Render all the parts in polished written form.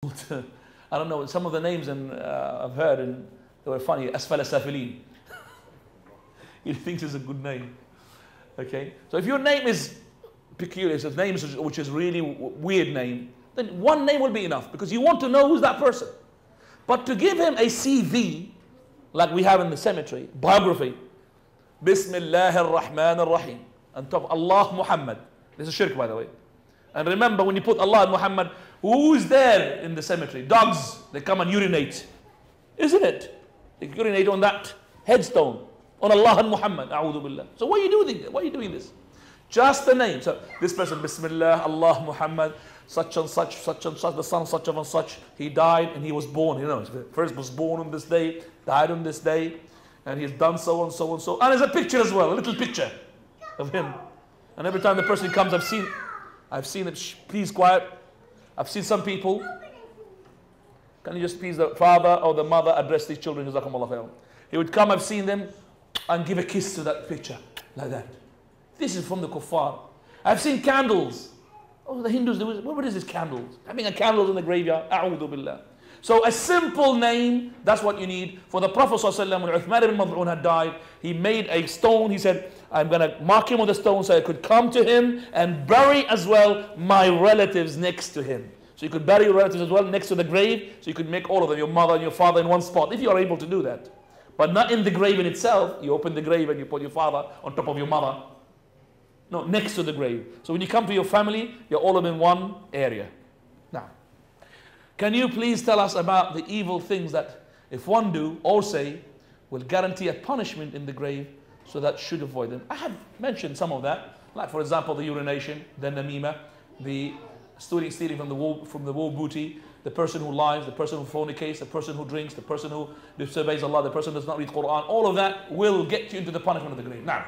I don't know, some of the names I've heard, and they were funny. Asfala Safilin. You think it's a good name. Okay? So if your name is peculiar, if name which is really weird name, then one name will be enough, because you want to know who's that person. But to give him a CV, like we have in the cemetery, biography, Bismillah ar-Rahman ar-Rahim, on top Allah Muhammad. This is shirk, by the way. And remember, when you put Allah and Muhammad, who's there in the cemetery? Dogs, they come and urinate. Isn't it? They urinate on that headstone, on Allah and Muhammad. A'udhu billah. So why are you doing this? Why are you doing this? Just the name. So this person, Bismillah, Allah Muhammad, such and such, the son of such and such. He died and he was born. You know, first was born on this day, died on this day, and he's done so and so and so. And there's a picture as well, a little picture of him. And every time the person comes, I've seen it. Please quiet. I've seen some people. Can you just please, the father or the mother, address these children? Jazakumullah khair. He would come, I've seen them, and give a kiss to that picture, like that. This is from the kuffar. I've seen candles. Oh, the Hindus, what is this candles? Having a candle in the graveyard. A'udhu billah. So a simple name, that's what you need. For the Prophet ﷺ, when Uthman ibn Mad'un had died, he made a stone. He said, I'm going to mark him with a stone so I could come to him and bury as well my relatives next to him. So you could bury your relatives as well next to the grave. So you could make all of them, your mother and your father, in one spot, if you are able to do that. But not in the grave in itself. You open the grave and you put your father on top of your mother. No, next to the grave. So when you come to your family, you're all of them in one area. Now, can you please tell us about the evil things that if one do or say will guarantee a punishment in the grave, so that should avoid them? I have mentioned some of that, like for example the urination, the namima, the stealing from the war booty, the person who lies, the person who fornicates, the person who drinks, the person who disobeys Allah, the person who does not read Quran. All of that will get you into the punishment of the grave. Now,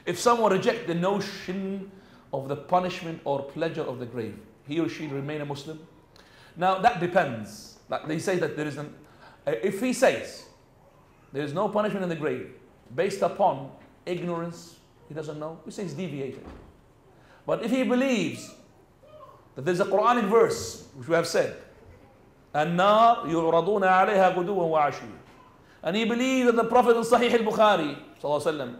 if someone rejects the notion of the punishment or pleasure of the grave, he or she remain a Muslim? Now that depends. Like they say that there is if he says there is no punishment in the grave based upon ignorance, he doesn't know, we say he's deviated. But if he believes that there's a Quranic verse which we have said, النار يعرضون عليها غدوا وعشيا, and he believes that the Prophet in Sahih al-Bukhari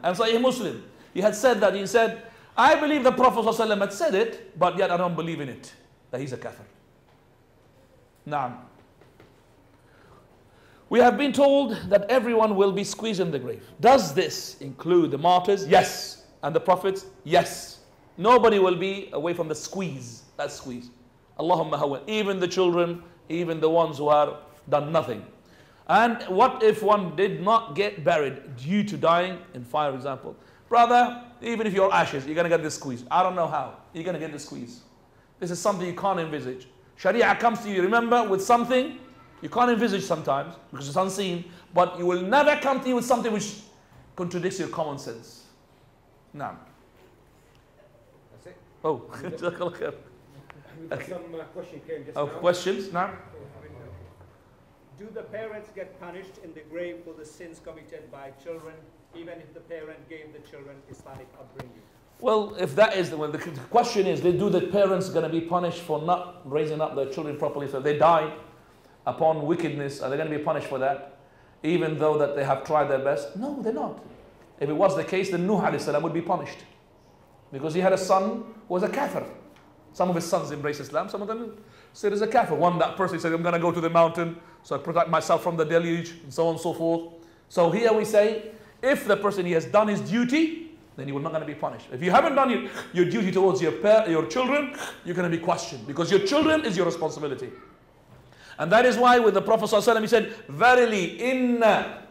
and Sahih Muslim, he had said that, he said, I believe the Prophet had said it, but yet I don't believe in it, that he's a kafir. Now, we have been told that everyone will be squeezed in the grave. Does this include the martyrs? Yes. And the prophets? Yes. Nobody will be away from the squeeze. That squeeze. Allahumma hawan. Even the children, even the ones who are done nothing. And what if one did not get buried due to dying in fire, for example? Brother, even if you're ashes, you're going to get this squeeze. I don't know how. You're going to get the squeeze. This is something you can't envisage. Sharia comes to you, remember, with something you can't envisage sometimes because it's unseen, but you will never come to you with something which contradicts your common sense. Now. That's it. Oh, okay. Some question came just now. Questions now? Do the parents get punished in the grave for the sins committed by children, even if the parent gave the children Islamic upbringing? Well, if that is, well, the question is, do the parents going to be punished for not raising up their children properly? So they died upon wickedness, are they going to be punished for that? Even though that they have tried their best? No, they're not. If it was the case, then Nuh alayhi salam would be punished. Because he had a son who was a kafir. Some of his sons embraced Islam, some of them said he's a kafir. One, that person said, I'm going to go to the mountain, so I protect myself from the deluge, and so on and so forth. So here we say, if the person, he has done his duty, then you are not going to be punished. If you haven't done your duty towards your children, you're going to be questioned. Because your children is your responsibility. And that is why with the Prophet ﷺ, he said, Verily, inna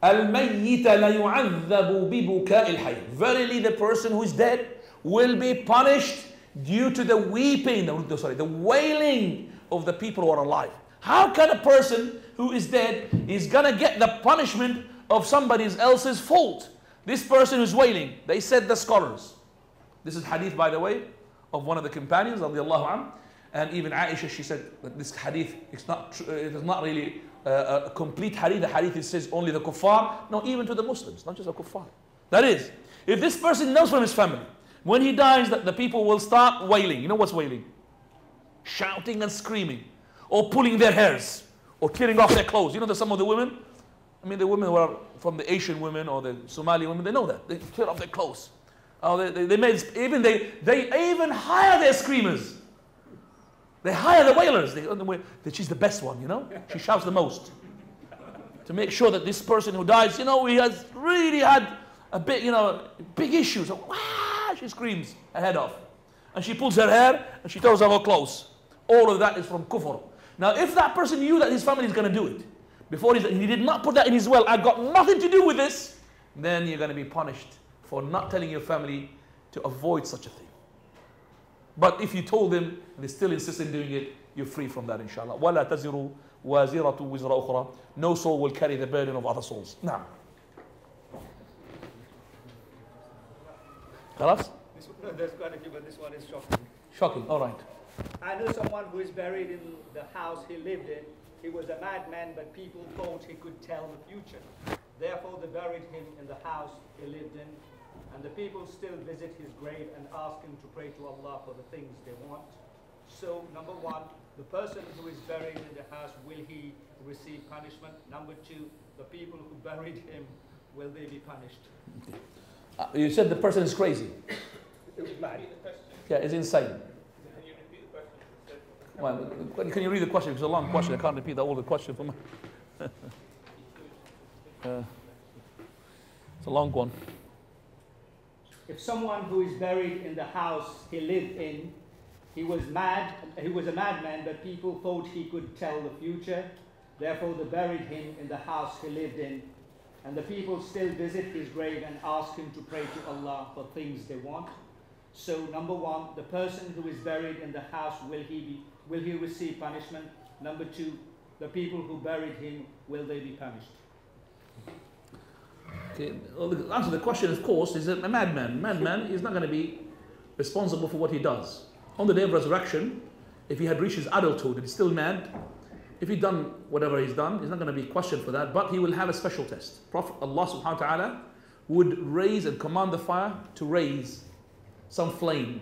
al-mayyita la yu'adhabu bi buka'i al-hayy. Verily, the person who is dead will be punished due to the weeping, the wailing of the people who are alive. How can a person who is dead is going to get the punishment of somebody else's fault? This person who's wailing, they said the scholars. This is hadith, by the way, of one of the companions, radiallahu anhu. And even Aisha, she said that this hadith, it is not really a complete hadith. The hadith, it says only the kuffar. No, even to the Muslims, not just the kuffar. That is, if this person knows from his family, when he dies, that the people will start wailing. You know what's wailing? shouting and screaming, or pulling their hairs, or tearing off their clothes. You know that some of the women, I mean the women who are from the Asian women or the Somali women, they know that. They tear off their clothes. Oh, they made, they even hire their screamers. They hire the wailers. She's the best one, you know. She shouts the most. To make sure that this person who dies, you know, he has really had a big, you know, big issue. So, wah, she screams her head off. And she pulls her hair and she tears off her clothes. All of that is from kufr. Now, if that person knew that his family is going to do it, before he did not put that in his will, I've got nothing to do with this, then you're going to be punished for not telling your family to avoid such a thing. But if you told them and they still insist in doing it, you're free from that, inshallah. وَلَا تَزِرُ وَازِرَةُ وِزْرَ أُخْرَى. No soul will carry the burden of other souls. Now. Khalas? No, there's quite a few, but this one is shocking. Shocking, all right. I know someone who is buried in the house he lived in. He was a madman, but people thought he could tell the future. Therefore, they buried him in the house he lived in. And the people still visit his grave and ask him to pray to Allah for the things they want. So, number one, the person who is buried in the house, will he receive punishment? Number two, the people who buried him, will they be punished? You said the person is crazy. It was mad. Yeah, it's insane. Well, can you read the question? It's a long question. I can't repeat all the question for me. It's a long one. If someone who is buried in the house he lived in, he was a madman, but people thought he could tell the future. Therefore, they buried him in the house he lived in. And the people still visit his grave and ask him to pray to Allah for things they want. So, number one, the person who is buried in the house, will he receive punishment? Number two, the people who buried him, will they be punished? Okay. Well, the answer to the question, of course, is that a madman. Madman is not going to be responsible for what he does. On the day of resurrection, if he had reached his adulthood and he's still mad, if he'd done whatever he's done, he's not going to be questioned for that, but he will have a special test. Prophet Allah subhanahu wa ta'ala would raise and command the fire to raise some flame.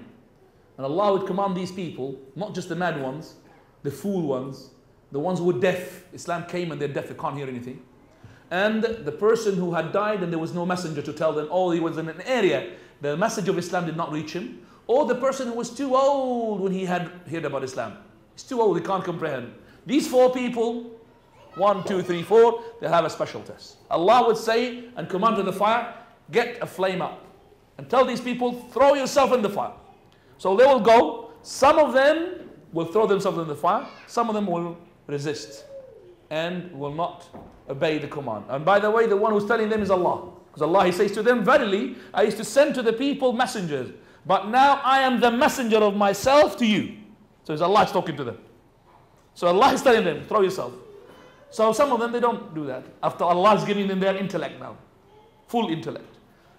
And Allah would command these people, not just the mad ones, the fool ones, the ones who were deaf. Islam came and they're deaf, they can't hear anything. And the person who had died and there was no messenger to tell them, oh, he was in an area, the message of Islam did not reach him. Or the person who was too old when he had heard about Islam. He's too old, he can't comprehend. These four people, 1, 2, 3, 4, they'll have a special test. Allah would say and command to the fire, get a flame up. And tell these people, throw yourself in the fire. So they will go. Some of them will throw themselves in the fire. Some of them will resist and will not obey the command. And by the way, the one who's telling them is Allah. Because Allah, He says to them, verily, I used to send to the people messengers. But now I am the messenger of myself to you. So it's Allah talking to them. So Allah is telling them, throw yourself. So some of them, they don't do that. After Allah is giving them their intellect now. Full intellect.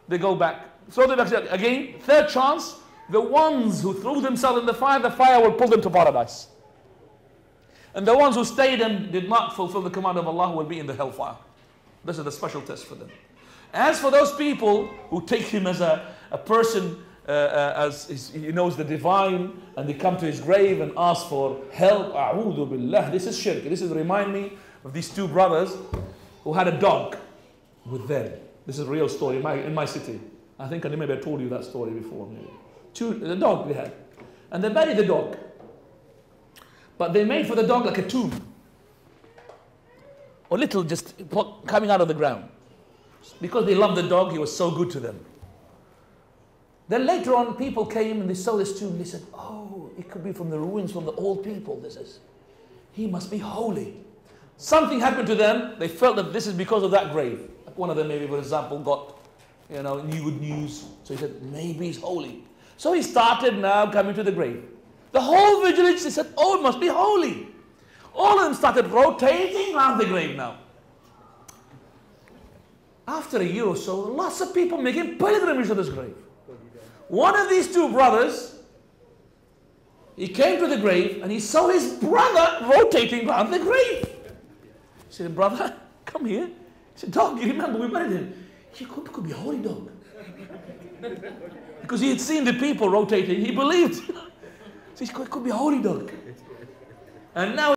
They go back. Throw them back again. Third chance, the ones who threw themselves in the fire will pull them to paradise. And the ones who stayed and did not fulfill the command of Allah will be in the hellfire. This is the special test for them. As for those people who take him as a person, as he knows the divine, and they come to his grave and ask for help, a'udhu billah, this is shirk. This is remind me of these two brothers who had a dog with them. This is a real story in my city. I think maybe I told you that story before. Maybe. The dog they had. And they buried the dog. But they made for the dog like a tomb. Or little just coming out of the ground. Because they loved the dog, he was so good to them. Then later on, people came and they saw this tomb. They said, oh, it could be from the ruins from the old people. This is. He must be holy. Something happened to them. They felt that this is because of that grave. One of them maybe, for example, got good news. So he said, maybe he's holy. So he started now coming to the grave. The whole village, they said, oh, it must be holy. All of them started rotating around the grave now. After a year or so, lots of people making pilgrimage to this grave. One of these two brothers, he came to the grave and he saw his brother rotating around the grave. He said, brother, come here. He said, dog, you remember we buried him? He could be a holy dog. Because he had seen the people rotating, he believed. So he could be a holy dog. And now